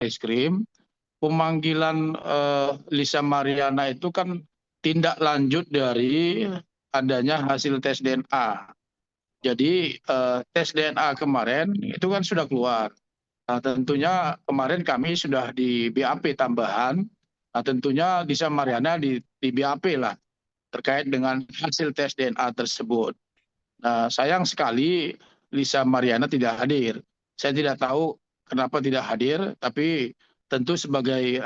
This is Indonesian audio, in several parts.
Bareskrim, pemanggilan Lisa Mariana itu kan tindak lanjut dari adanya hasil tes DNA. Jadi tes DNA kemarin itu kan sudah keluar. Nah, tentunya kemarin kami sudah di BAP tambahan. Nah, tentunya Lisa Mariana di BAP lah terkait dengan hasil tes DNA tersebut. Nah, sayang sekali Lisa Mariana tidak hadir. Saya tidak tahu kenapa tidak hadir, tapi tentu sebagai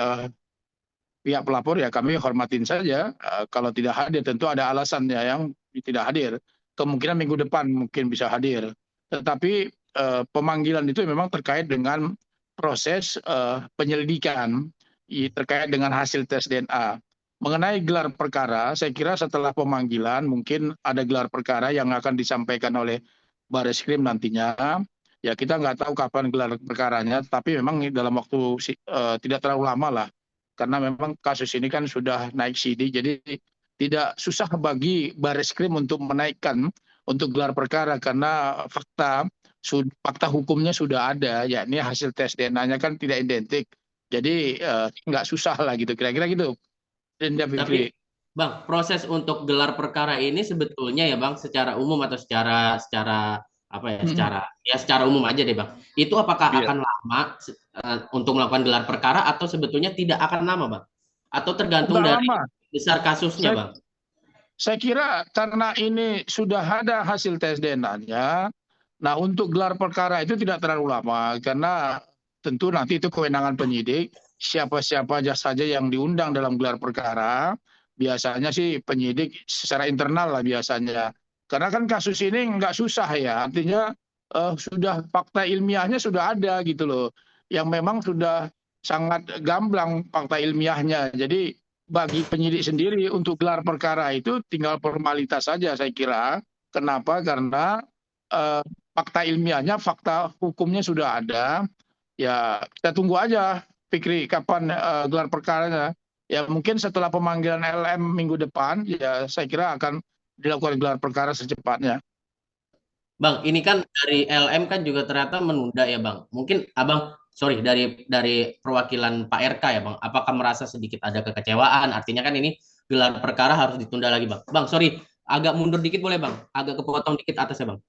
pihak pelapor ya kami hormatin saja. Kalau tidak hadir tentu ada alasannya yang tidak hadir. Kemungkinan minggu depan mungkin bisa hadir. Tetapi pemanggilan itu memang terkait dengan proses penyelidikan terkait dengan hasil tes DNA. Mengenai gelar perkara, saya kira setelah pemanggilan mungkin ada gelar perkara yang akan disampaikan oleh Bareskrim nantinya. Ya kita nggak tahu kapan gelar perkaranya, tapi memang dalam waktu tidak terlalu lama lah karena memang kasus ini kan sudah naik sidik, jadi tidak susah bagi Bareskrim untuk menaikkan untuk gelar perkara karena fakta hukumnya sudah ada, yakni hasil tes DNA-nya kan tidak identik, jadi nggak susah lah gitu, kira-kira gitu. Tapi Bang, proses untuk gelar perkara ini sebetulnya ya Bang, secara umum atau secara secara apa ya, secara umum aja deh Bang. Itu apakah Iya. akan lama untuk melakukan gelar perkara atau sebetulnya tidak akan lama Bang? Atau tergantung Nggak dari lama. besar kasusnya Bang? Saya kira karena ini sudah ada hasil tes DNA-nya, nah untuk gelar perkara itu tidak terlalu lama karena tentu nanti itu kewenangan penyidik, siapa-siapa saja yang diundang dalam gelar perkara, biasanya sih penyidik secara internal lah biasanya. Karena kan kasus ini nggak susah ya, artinya sudah fakta ilmiahnya sudah ada gitu loh, yang memang sudah sangat gamblang fakta ilmiahnya. Jadi bagi penyidik sendiri untuk gelar perkara itu tinggal formalitas saja saya kira. Kenapa? Karena eh, fakta ilmiahnya, fakta hukumnya sudah ada. Ya kita tunggu aja, Fikri, kapan gelar perkaranya. Ya mungkin setelah pemanggilan LM minggu depan, ya saya kira akan dilakukan gelar perkara secepatnya. Bang, ini kan dari LM kan juga ternyata menunda ya Bang. Mungkin Abang, sorry, dari perwakilan Pak RK ya Bang, apakah merasa sedikit ada kekecewaan? Artinya kan ini gelar perkara harus ditunda lagi Bang. Bang, sorry, agak mundur dikit boleh Bang? Agak kepotong dikit atasnya Bang.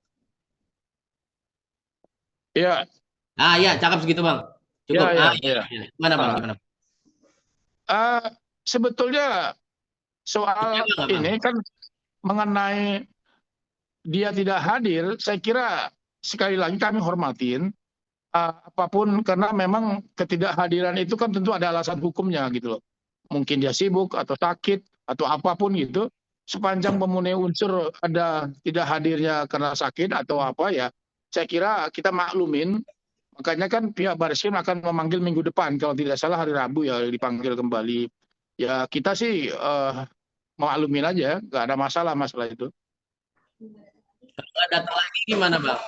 Ya, Ah ya, cakep segitu Bang. Cukup. ya, Ah ya, iya, ya. iya. Gimana Bang? Ah, Gimana? sebetulnya soal Kecewa nggak Bang? ini kan mengenai dia tidak hadir, saya kira sekali lagi kami hormatin apapun karena memang ketidakhadiran itu kan tentu ada alasan hukumnya gitu loh. Mungkin dia sibuk atau sakit atau apapun gitu. Sepanjang memenuhi unsur ada tidak hadirnya karena sakit atau apa ya, saya kira kita maklumin. Makanya kan pihak Bareskrim akan memanggil minggu depan kalau tidak salah hari Rabu ya dipanggil kembali. Ya kita sih maklumin aja, nggak ada masalah itu. Kalau nggak datang lagi gimana Bang?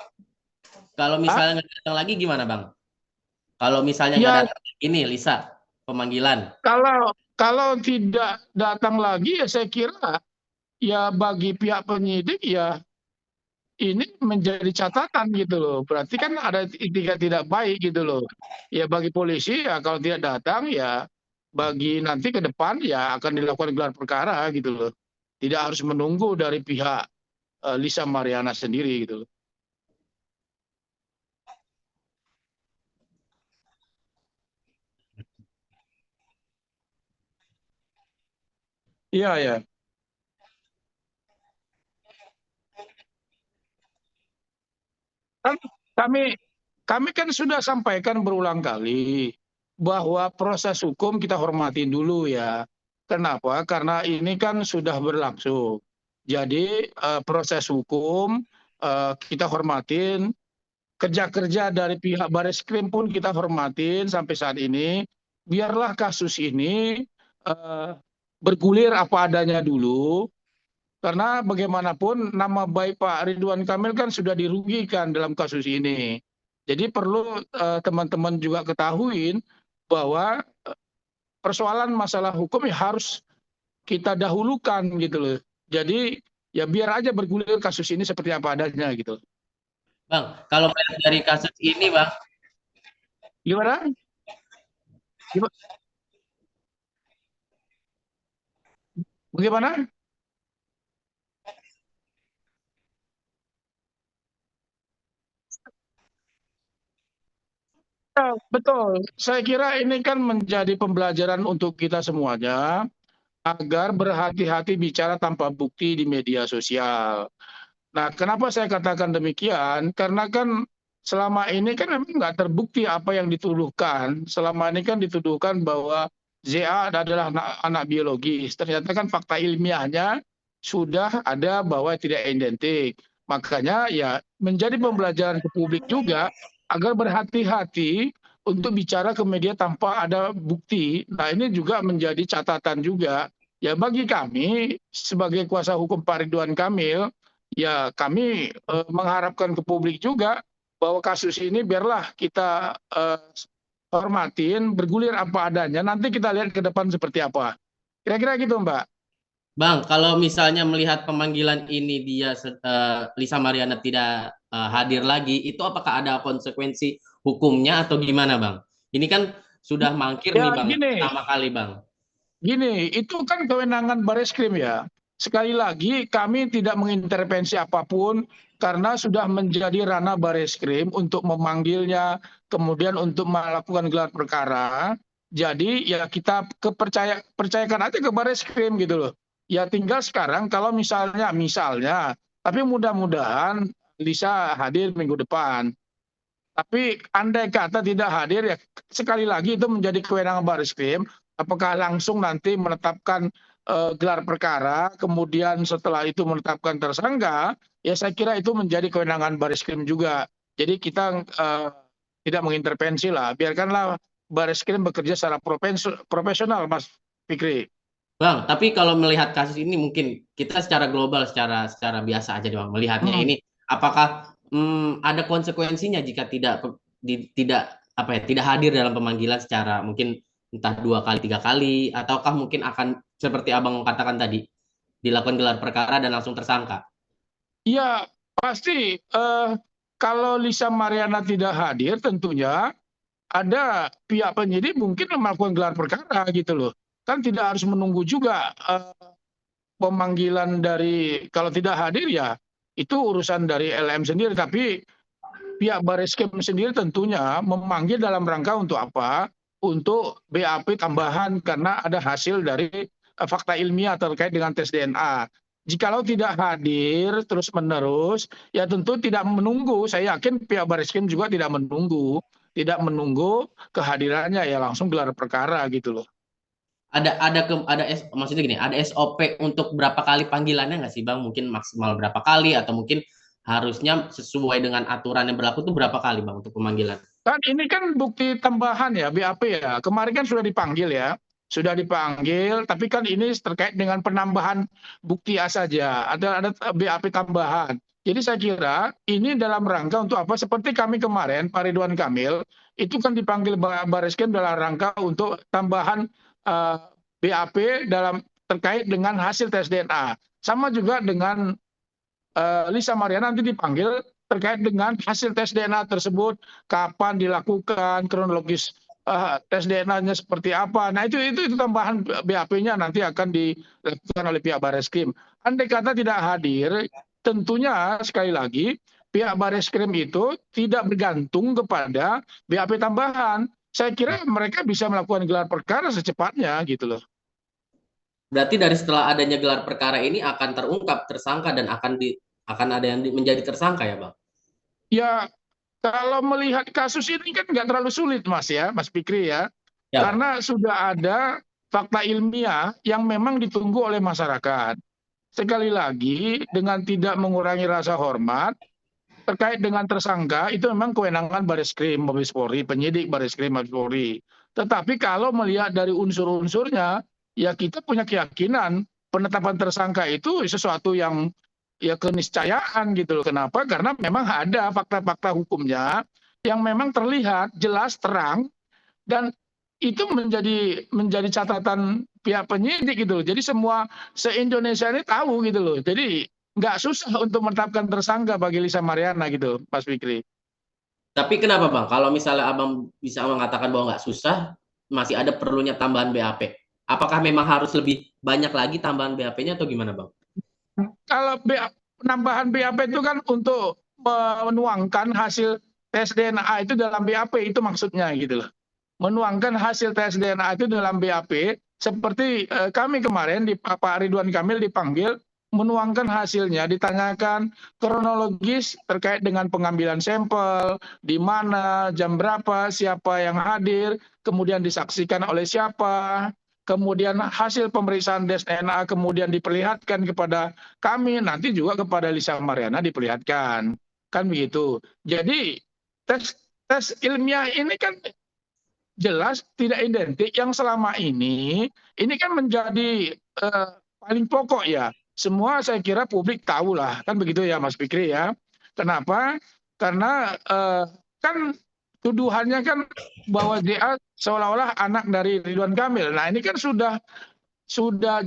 Kalau Ah, misalnya nggak datang lagi gimana Bang? Kalau misalnya nggak ya datang ini Lisa pemanggilan. kalau kalau tidak datang lagi ya saya kira ya bagi pihak penyidik ya ini menjadi catatan gitu loh. Berarti kan ada itikat tidak baik gitu loh. Ya bagi polisi ya kalau tidak datang ya bagi nanti ke depan ya akan dilakukan gelar perkara gitu loh. Tidak harus menunggu dari pihak Lisa Mariana sendiri gitu loh. Iya ya. Kan kami kami kan sudah sampaikan berulang kali bahwa proses hukum kita hormatin dulu ya. Kenapa? Karena ini kan sudah berlangsung. Jadi proses hukum kita hormatin, kerja-kerja dari pihak Bareskrim pun kita hormatin sampai saat ini. Biarlah kasus ini eh, bergulir apa adanya dulu, karena bagaimanapun nama baik Pak Ridwan Kamil kan sudah dirugikan dalam kasus ini. Jadi perlu teman-teman juga ketahuin bahwa persoalan masalah hukum ya harus kita dahulukan gitu loh. Jadi ya biar aja bergulir kasus ini seperti apa adanya gitu. Bang, kalau melihat dari kasus ini Bang, Gimana? Bagaimana? Ya, betul. Saya kira ini kan menjadi pembelajaran untuk kita semuanya agar berhati-hati bicara tanpa bukti di media sosial. Nah, kenapa saya katakan demikian? Karena kan selama ini kan memang nggak terbukti apa yang dituduhkan. Selama ini kan dituduhkan bahwa ZA adalah anak biologis. Ternyata kan fakta ilmiahnya sudah ada bahwa tidak identik. Makanya ya menjadi pembelajaran ke publik juga agar berhati-hati untuk bicara ke media tanpa ada bukti. Nah, ini juga menjadi catatan juga. Ya bagi kami sebagai kuasa hukum Pak Ridwan Kamil, ya kami mengharapkan ke publik juga bahwa kasus ini biarlah kita hormatin, bergulir apa adanya, nanti kita lihat ke depan seperti apa. Kira-kira gitu, Mbak. Bang, kalau misalnya melihat pemanggilan ini Lisa Mariana tidak hadir lagi, itu apakah ada konsekuensi hukumnya atau gimana, Bang? Ini kan sudah mangkir nih, Ya Bang, gini, pertama kali, Bang. gini, itu kan kewenangan Bareskrim ya. Sekali lagi kami tidak mengintervensi apapun karena sudah menjadi ranah Bareskrim untuk memanggilnya, kemudian untuk melakukan gelar perkara. Jadi ya kita percayakan aja ke Bareskrim gitu loh. Ya tinggal sekarang kalau misalnya, tapi mudah-mudahan Lisa hadir minggu depan. Tapi andai kata tidak hadir ya sekali lagi itu menjadi kewenangan Bareskrim. Apakah langsung nanti menetapkan gelar perkara, kemudian setelah itu menetapkan tersangka, ya saya kira itu menjadi kewenangan Bareskrim juga. Jadi kita tidak mengintervensi lah, biarkanlah Bareskrim bekerja secara profesional, Mas Fikri. Bang, tapi kalau melihat kasus ini mungkin kita secara global, secara biasa aja, Bang, melihatnya Hmm. ini apakah ada konsekuensinya jika tidak apa ya, tidak hadir dalam pemanggilan secara mungkin entah 2 kali, 3 kali, ataukah mungkin akan seperti Abang katakan tadi, dilakukan gelar perkara dan langsung tersangka? Ya pasti kalau Lisa Mariana tidak hadir tentunya ada pihak penyidik mungkin melakukan gelar perkara gitu loh. Kan tidak harus menunggu juga pemanggilan dari kalau tidak hadir ya itu urusan dari LM sendiri. Tapi pihak Bareskrim sendiri tentunya memanggil dalam rangka untuk apa? Untuk BAP tambahan karena ada hasil dari fakta ilmiah terkait dengan tes DNA. Jikalau tidak hadir terus-menerus, ya tentu tidak menunggu. Saya yakin pihak Bareskrim juga tidak menunggu kehadirannya ya langsung gelar perkara gitu loh. Maksudnya gini, ada SOP untuk berapa kali panggilannya nggak sih, Bang? Mungkin maksimal berapa kali atau mungkin harusnya sesuai dengan aturan yang berlaku itu berapa kali, Bang, untuk pemanggilan? Kan ini kan bukti tambahan ya BAP ya. Kemarin kan sudah dipanggil ya. Sudah dipanggil, tapi kan ini terkait dengan penambahan bukti A saja. Ada BAP tambahan. Jadi saya kira ini dalam rangka untuk apa? Seperti kami kemarin, Pak Ridwan Kamil, itu kan dipanggil Bareskrim dalam rangka untuk tambahan BAP terkait dengan hasil tes DNA. Sama juga dengan Lisa Mariana nanti dipanggil terkait dengan hasil tes DNA tersebut, kapan dilakukan, kronologis tes DNA-nya seperti apa. Nah itu tambahan BAP-nya nanti akan dilakukan oleh pihak Bareskrim. Andai kata tidak hadir, tentunya sekali lagi pihak Bareskrim itu tidak bergantung kepada BAP tambahan. Saya kira mereka bisa melakukan gelar perkara secepatnya gitu loh. Berarti dari setelah adanya gelar perkara ini akan terungkap tersangka dan akan ada yang menjadi tersangka ya, Bang? Ya kalau melihat kasus ini kan nggak terlalu sulit Mas ya, Mas Fikri ya. Ya, Karena sudah ada fakta ilmiah yang memang ditunggu oleh masyarakat. Sekali lagi, dengan tidak mengurangi rasa hormat, terkait dengan tersangka, itu memang kewenangan Bareskrim Mabes Polri, penyidik Bareskrim Mabes Polri. Tetapi kalau melihat dari unsur-unsurnya, ya kita punya keyakinan penetapan tersangka itu sesuatu yang ya keniscayaan gitu loh. Kenapa? Karena memang ada fakta-fakta hukumnya yang memang terlihat jelas terang dan itu menjadi catatan pihak penyidik gitu loh. Jadi semua se-Indonesia ini tahu gitu loh. Jadi nggak susah untuk menetapkan tersangka bagi Lisa Mariana gitu, Mas Fikri. tapi kenapa, Bang? Kalau misalnya Abang bisa mengatakan bahwa nggak susah, masih ada perlunya tambahan BAP? Apakah memang harus lebih banyak lagi tambahan BAP-nya atau gimana, Bang? Kalau penambahan BAP itu kan untuk menuangkan hasil tes DNA itu dalam BAP, itu maksudnya gitu loh. Menuangkan hasil tes DNA itu dalam BAP, seperti kami kemarin di Pak Ridwan Kamil dipanggil menuangkan hasilnya, ditanyakan kronologis terkait dengan pengambilan sampel, di mana, jam berapa, siapa yang hadir, kemudian disaksikan oleh siapa, kemudian hasil pemeriksaan DNA kemudian diperlihatkan kepada kami, nanti juga kepada Lisa Mariana diperlihatkan, kan begitu. Jadi tes tes ilmiah ini kan jelas tidak identik yang selama ini kan menjadi paling pokok ya. Semua saya kira publik tahu lah, kan begitu ya Mas Fikri ya. Kenapa? Karena kan tuduhannya kan bahwa DA seolah-olah anak dari Ridwan Kamil. Nah ini kan sudah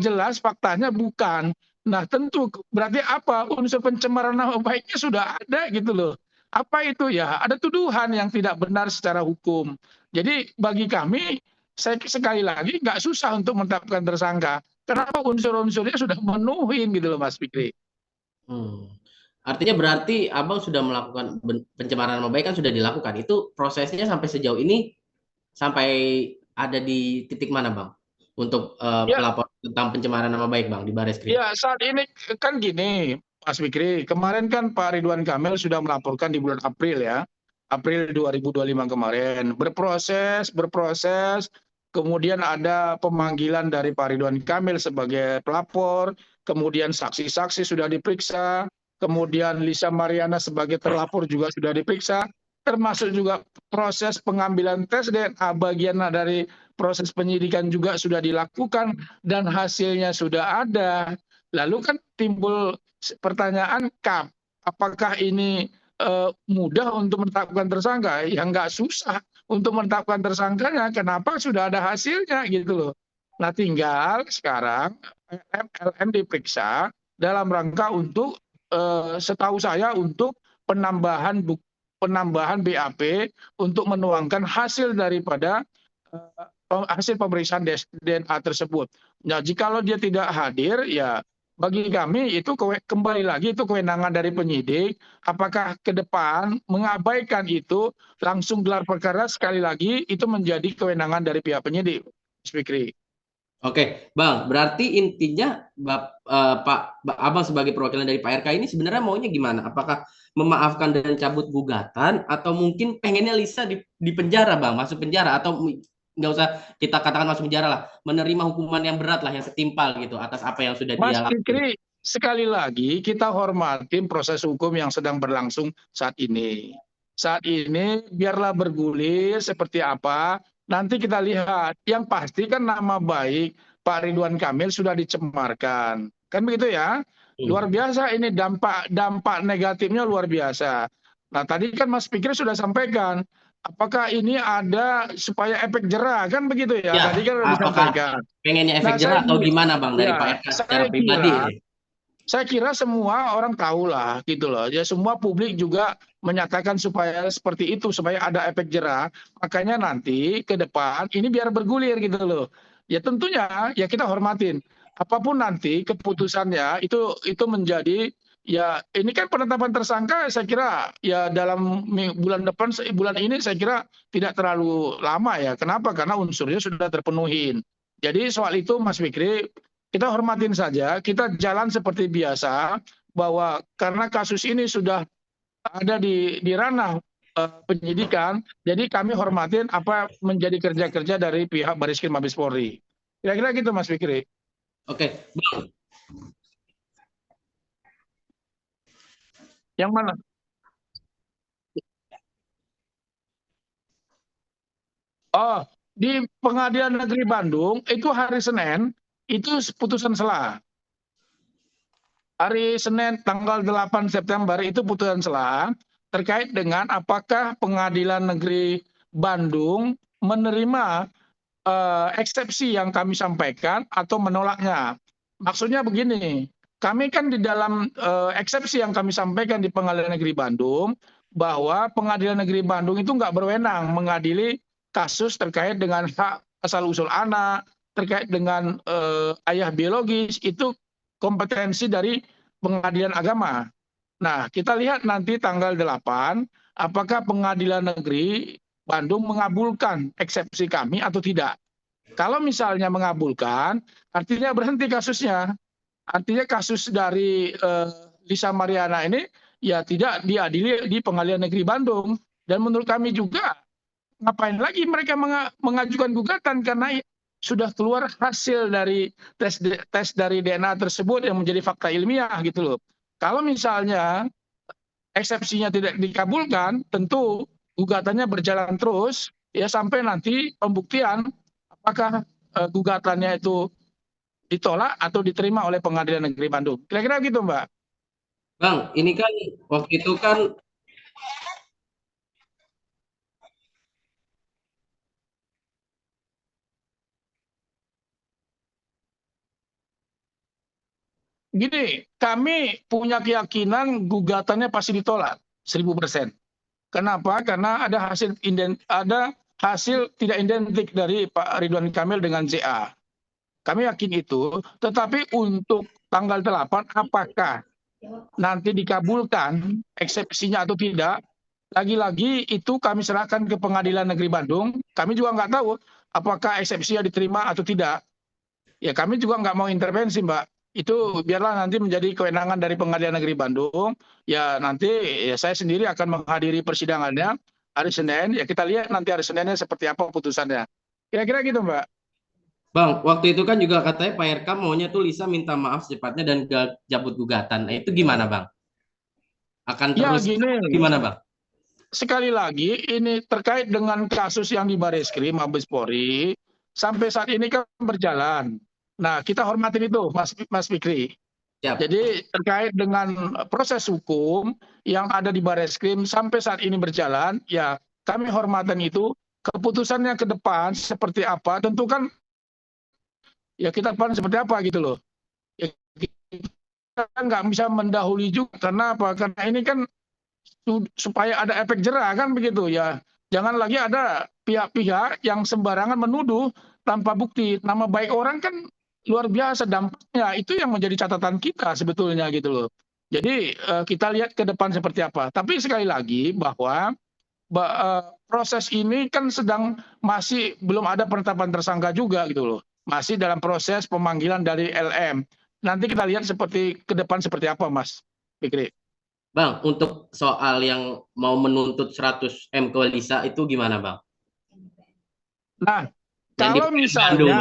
jelas faktanya bukan. Nah tentu berarti apa, unsur pencemaran nama baiknya sudah ada gitu loh. Apa itu ya? Ada tuduhan yang tidak benar secara hukum. Jadi bagi kami, saya sekali lagi nggak susah untuk menetapkan tersangka. Kenapa unsur-unsurnya sudah memenuhi gitu loh Mas Fikri. Hmm. Artinya berarti Abang sudah melakukan pencemaran nama baik kan sudah dilakukan. Itu prosesnya sampai sejauh ini sampai ada di titik mana, Bang? Untuk Ya, pelapor tentang pencemaran nama baik, Bang, di Bareskrim. ya saat ini kan gini Mas Fikri, kemarin kan Pak Ridwan Kamil sudah melaporkan di bulan April ya. April 2025 kemarin. Berproses, kemudian ada pemanggilan dari Pak Ridwan Kamil sebagai pelapor, kemudian saksi-saksi sudah diperiksa, kemudian Lisa Mariana sebagai terlapor juga sudah diperiksa, termasuk juga proses pengambilan tes DNA bagian dari proses penyidikan juga sudah dilakukan dan hasilnya sudah ada. Lalu kan timbul pertanyaan, apakah ini mudah untuk menetapkan tersangka? Ya nggak susah untuk menetapkan tersangkanya. Kenapa sudah ada hasilnya gitu loh. Nah tinggal sekarang LM diperiksa dalam rangka untuk setahu saya untuk penambahan BAP untuk menuangkan hasil daripada hasil pemeriksaan DNA tersebut. Nah, jikalau dia tidak hadir, ya bagi kami itu kembali lagi itu kewenangan dari penyidik. Apakah ke depan mengabaikan itu langsung gelar perkara, sekali lagi itu menjadi kewenangan dari pihak penyidik, Mas Fikri. Oke, Bang, berarti intinya Abang sebagai perwakilan dari Pak RK ini sebenarnya maunya gimana? Apakah memaafkan dan cabut gugatan atau mungkin pengennya Lisa di penjara, Bang, masuk penjara atau nggak usah kita katakan masuk penjara lah, menerima hukuman yang berat lah, yang setimpal gitu atas apa yang sudah Mas dia lakukan. Fikri, sekali lagi kita hormatin proses hukum yang sedang berlangsung saat ini. Saat ini biarlah bergulir seperti apa, nanti kita lihat. Yang pasti kan nama baik Pak Ridwan Kamil sudah dicemarkan. Kan begitu ya? Luar Hmm. biasa ini dampak negatifnya luar biasa. Nah, tadi kan Mas Fikri sudah sampaikan, apakah ini ada supaya efek jerah, kan begitu ya? Ya, Tadi kan sudah apakah disampaikan. pengennya efek Nah, jerah atau gimana, Bang, dari Pak ya, RK secara pribadi ini? saya kira semua orang tahu lah gitu loh. Ya semua publik juga menyatakan supaya seperti itu, supaya ada efek jerah. Makanya nanti ke depan ini biar bergulir gitu loh. Ya tentunya ya kita hormatin. Apapun nanti keputusannya itu menjadi, ya ini kan penetapan tersangka saya kira ya dalam bulan depan, bulan ini saya kira tidak terlalu lama ya. Kenapa? Karena unsurnya sudah terpenuhi. Jadi soal itu Mas Fikri, kita hormatin saja, kita jalan seperti biasa, bahwa karena kasus ini sudah ada di ranah penyidikan, jadi kami hormatin apa menjadi kerja-kerja dari pihak Bareskrim Mabes Polri. Kira-kira gitu Mas Fikri. Oke, Bang. Yang mana? Oh, di Pengadilan Negeri Bandung itu hari Senin itu putusan selah. Hari Senin tanggal 8 September itu putusan selah terkait dengan apakah Pengadilan Negeri Bandung menerima eksepsi yang kami sampaikan atau menolaknya. Maksudnya begini, kami kan di dalam eksepsi yang kami sampaikan di Pengadilan Negeri Bandung, bahwa Pengadilan Negeri Bandung itu nggak berwenang mengadili kasus terkait dengan hak asal-usul anak, terkait dengan ayah biologis, itu kompetensi dari pengadilan agama. Nah, kita lihat nanti tanggal 8, apakah pengadilan negeri Bandung mengabulkan eksepsi kami atau tidak. Kalau misalnya mengabulkan, artinya berhenti kasusnya. Artinya kasus dari Lisa Mariana ini ya tidak diadili di Pengadilan Negeri Bandung. Dan menurut kami juga, ngapain lagi mereka mengajukan gugatan karena sudah keluar hasil dari tes dari DNA tersebut yang menjadi fakta ilmiah gitu loh. Kalau misalnya eksepsinya tidak dikabulkan, tentu gugatannya berjalan terus ya sampai nanti pembuktian apakah gugatannya itu ditolak atau diterima oleh Pengadilan Negeri Bandung. Kira-kira gitu, Mbak. Bang, ini kan waktu itu kan Gini, kami punya keyakinan gugatannya pasti ditolak 1000%. Kenapa? Karena ada hasil tidak identik dari Pak Ridwan Kamil dengan ZA. Kami yakin itu, tetapi untuk tanggal 8 apakah nanti dikabulkan eksepsinya atau tidak, lagi-lagi itu kami serahkan ke Pengadilan Negeri Bandung. Kami juga nggak tahu apakah eksepsinya diterima atau tidak. Ya kami juga nggak mau intervensi, Mbak. Itu biarlah nanti menjadi kewenangan dari Pengadilan Negeri Bandung. Ya nanti ya saya sendiri akan menghadiri persidangannya hari Senin. Ya kita lihat nanti hari Seninnya seperti apa putusannya. Kira-kira gitu, Mbak. Bang, waktu itu kan juga katanya Pak RK maunya tuh Lisa minta maaf secepatnya dan cabut gugatan. Nah, itu gimana, Bang? Akan Ya terus gini, gimana, Bang? sekali lagi ini terkait dengan kasus yang di Bareskrim Mabes Polri sampai saat ini kan berjalan. Nah, kita hormatin itu, Mas Fikri. Siap. Jadi terkait dengan proses hukum yang ada di Bareskrim sampai saat ini berjalan, ya kami hormatan itu. Keputusannya ke depan seperti apa, tentu kan ya kita depan seperti apa gitu loh. Ya, kita nggak bisa mendahului juga karena apa? Karena ini kan supaya ada efek jerah kan begitu ya. Jangan lagi ada pihak-pihak yang sembarangan menuduh tanpa bukti. Nama baik orang kan luar biasa dampaknya. Itu yang menjadi catatan kita sebetulnya gitu loh. Jadi kita lihat ke depan seperti apa. Tapi sekali lagi bahwa proses ini kan sedang masih belum ada penetapan tersangka juga gitu loh. Masih dalam proses pemanggilan dari LM. Nanti kita lihat seperti ke depan seperti apa, Mas Fikri. Bang, untuk soal yang mau menuntut 100 M ke Lisa itu gimana, Bang? Nah, Yang di kalau Bandung, Bang. misalnya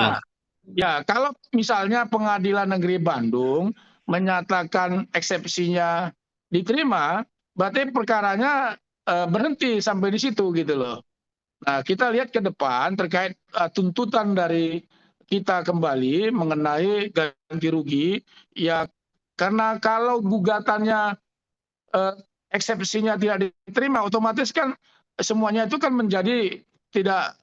ya kalau misalnya Pengadilan Negeri Bandung menyatakan eksepsinya diterima, berarti perkaranya berhenti sampai di situ gitu loh. Nah, kita lihat ke depan terkait tuntutan dari kita kembali mengenai ganti rugi, ya karena kalau gugatannya eksepsinya tidak diterima, otomatis kan semuanya itu kan menjadi tidak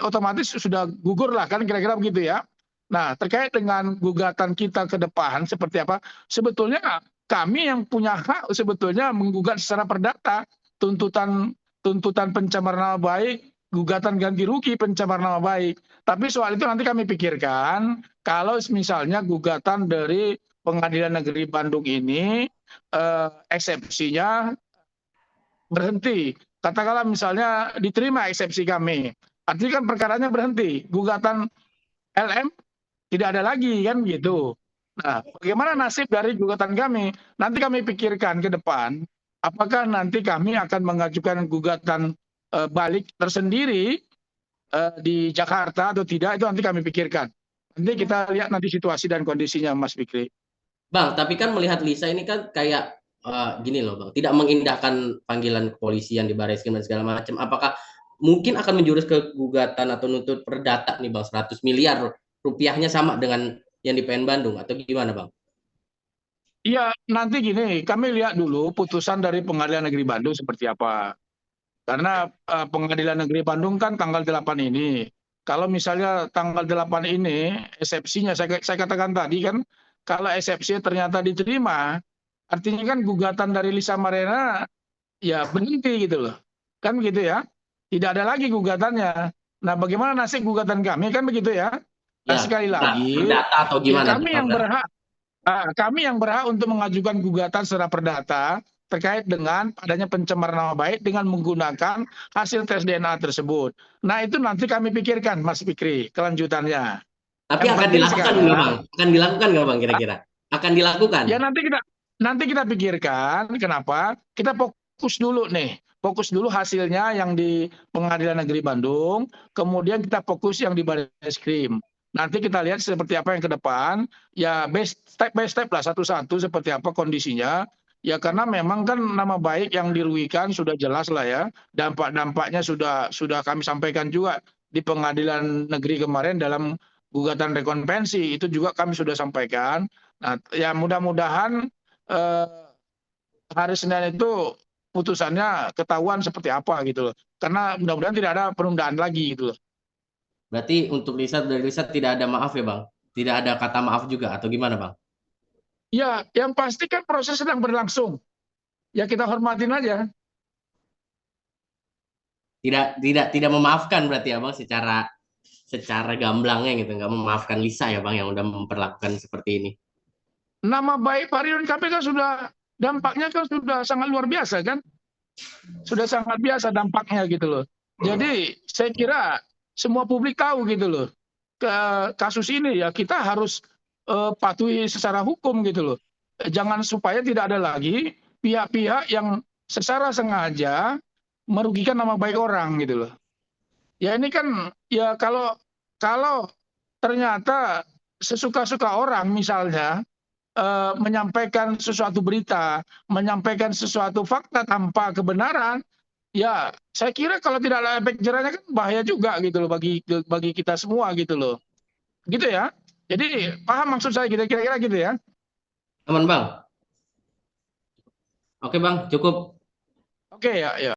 otomatis sudah gugur lah kan kira-kira begitu ya. Nah, terkait dengan gugatan kita ke depan seperti apa, sebetulnya kami yang punya hak sebetulnya menggugat secara perdata tuntutan tuntutan pencemaran nama baik, gugatan ganti rugi pencemaran nama baik. Tapi soal itu nanti kami pikirkan kalau misalnya gugatan dari Pengadilan Negeri Bandung ini eksepsinya berhenti. Katakanlah misalnya diterima eksepsi kami. Artinya kan perkaranya berhenti. Gugatan LM tidak ada lagi kan gitu. Nah, bagaimana nasib dari gugatan kami? Nanti kami pikirkan ke depan. Apakah nanti kami akan mengajukan gugatan balik tersendiri di Jakarta atau tidak? Itu nanti kami pikirkan. Nanti kita lihat nanti situasi dan kondisinya, Mas Fikri. Bang, tapi kan melihat Lisa ini kan kayak gini loh, Bang. Tidak mengindahkan panggilan kepolisian di Barreskrim dan segala macam. Apakah mungkin akan menjurus ke gugatan atau nuntut perdata nih, Bang? 100 miliar rupiahnya sama dengan yang di PN Bandung atau gimana, Bang? Iya, nanti gini, kami lihat dulu putusan dari Pengadilan Negeri Bandung seperti apa. Karena Pengadilan Negeri Bandung kan tanggal 8 ini. Kalau misalnya tanggal 8 ini eksepsinya saya katakan tadi kan kalau eksepsi ternyata diterima, artinya kan gugatan dari Lisa Mariana ya berhenti gitu loh. Kan gitu ya. Tidak ada lagi gugatannya. Nah, bagaimana nasib gugatan kami kan begitu ya? Nah, Ya, sekali nah, lagi, perdata atau ya gimana tuh Bang? kami yang berhak untuk mengajukan gugatan secara perdata terkait dengan adanya pencemaran nama baik dengan menggunakan hasil tes DNA tersebut. Nah, itu nanti kami pikirkan, Mas Fikri, kelanjutannya. Tapi Yang akan penting dilakukan nggak Bang? sekarang, Akan dilakukan nggak Bang kira-kira? Akan dilakukan. ya nanti kita pikirkan kenapa kita fokus dulu nih. Fokus dulu hasilnya yang di Pengadilan Negeri Bandung, kemudian kita fokus yang di Barreskrim. Nanti kita lihat seperti apa yang ke depan, ya step by step lah satu-satu seperti apa kondisinya. Ya karena memang kan nama baik yang dirugikan sudah jelas lah ya. Dampak-dampaknya sudah kami sampaikan juga di Pengadilan Negeri kemarin dalam gugatan rekonvensi itu juga kami sudah sampaikan. Nah, ya mudah-mudahan eh, hari Senin itu putusannya ketahuan seperti apa gitu loh. Karena mudah-mudahan tidak ada penundaan lagi gitu loh. Berarti untuk Lisa dari Lisa tidak ada maaf ya Bang? Tidak ada kata maaf juga atau gimana Bang? Ya, yang pasti kan proses sedang berlangsung. Ya kita hormatin aja. Tidak memaafkan berarti ya Bang secara secara gamblangnya gitu, nggak memaafkan Lisa ya Bang yang udah memperlakukan seperti ini. Nama baik Pak Ridwan KPK sudah dampaknya kan sudah sangat luar biasa kan? Sudah sangat biasa dampaknya gitu loh. Jadi saya kira semua publik tahu gitu loh. Ke kasus ini ya kita harus patuhi secara hukum gitu loh. Jangan supaya tidak ada lagi pihak-pihak yang secara sengaja merugikan nama baik orang gitu loh. Ya ini kan ya kalau kalau ternyata sesuka-suka orang misalnya menyampaikan sesuatu berita, menyampaikan sesuatu fakta tanpa kebenaran, ya saya kira kalau tidak ada efek jerahnya kan bahaya juga gitu loh bagi kita semua gitu loh. Gitu ya. Jadi paham maksud saya kira-kira gitu ya. Aman Bang? Oke Bang, cukup. Oke ya, ya.